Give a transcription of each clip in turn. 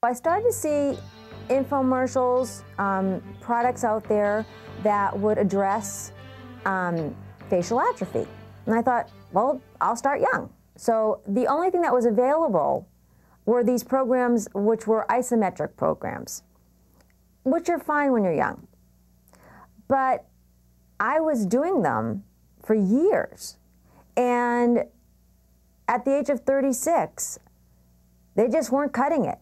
I started to see infomercials, products out there that would address facial atrophy. And I thought, well, I'll start young. So the only thing that was available were these programs which were isometric programs, which are fine when you're young. But I was doing them for years. And at the age of 36, they just weren't cutting it.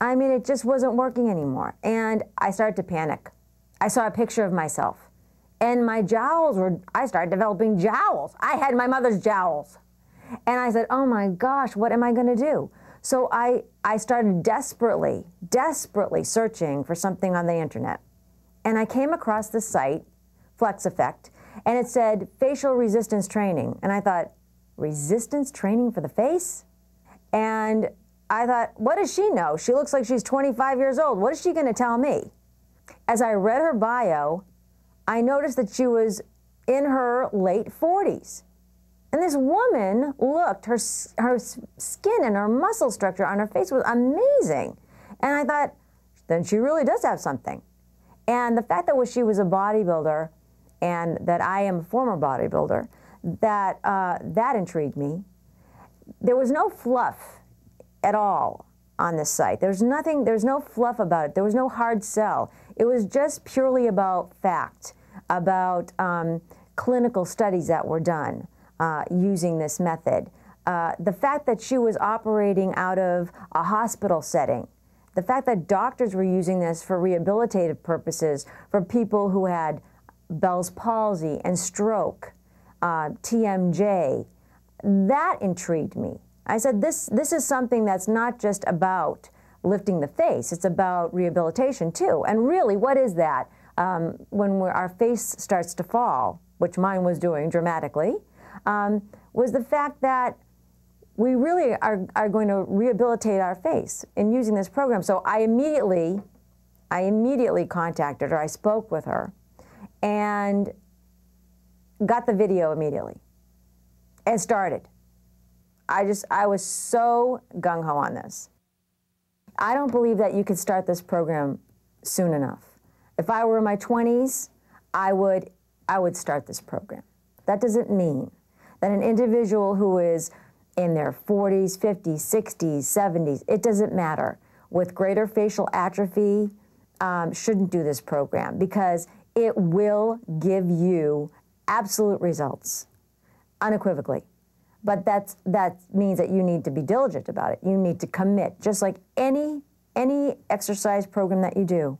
I mean, it just wasn't working anymore. And I started to panic. I saw a picture of myself. And my jowls were, I started developing jowls. I had my mother's jowls. And I said, oh my gosh, what am I going to do? So I started desperately searching for something on the internet. And I came across this site, FlexEffect, and it said facial resistance training. And I thought, resistance training for the face? And I thought, what does she know? She looks like she's 25 years old. What is she going to tell me? As I read her bio, I noticed that she was in her late 40s. And this woman looked, her skin and her muscle structure on her face was amazing. And I thought, then she really does have something. And the fact that she was a bodybuilder and that I am a former bodybuilder, that intrigued me. There was no fluff at all on this site. There's no fluff about it. There was no hard sell. It was just purely about fact, about clinical studies that were done using this method. The fact that she was operating out of a hospital setting, the fact that doctors were using this for rehabilitative purposes for people who had Bell's palsy and stroke, TMJ, that intrigued me. I said, this is something that's not just about lifting the face, it's about rehabilitation too. And really, what is that? When our face starts to fall, which mine was doing dramatically, was the fact that we really are going to rehabilitate our face in using this program. So I immediately contacted her, I spoke with her, and got the video immediately, and started. I was so gung-ho on this. I don't believe that you could start this program soon enough. If I were in my 20s, I would start this program. That doesn't mean that an individual who is in their 40s, 50s, 60s, 70s, it doesn't matter, with greater facial atrophy, shouldn't do this program, because it will give you absolute results, unequivocally. But that means that you need to be diligent about it. You need to commit, just like any exercise program that you do.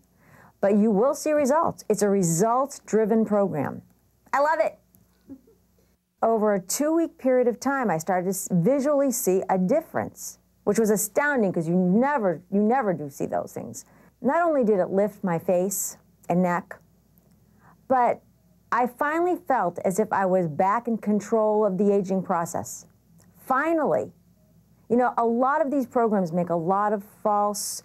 But you will see results. It's a results-driven program. I love it. Over a 2-week period of time, I started to visually see a difference, which was astounding because you never do see those things. Not only did it lift my face and neck, but I finally felt as if I was back in control of the aging process. Finally. You know, a lot of these programs make a lot of false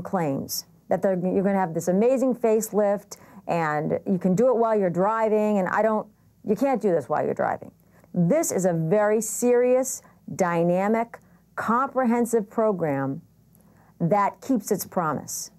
claims that you're going to have this amazing facelift and you can do it while you're driving, and you can't do this while you're driving. This is a very serious, dynamic, comprehensive program that keeps its promise.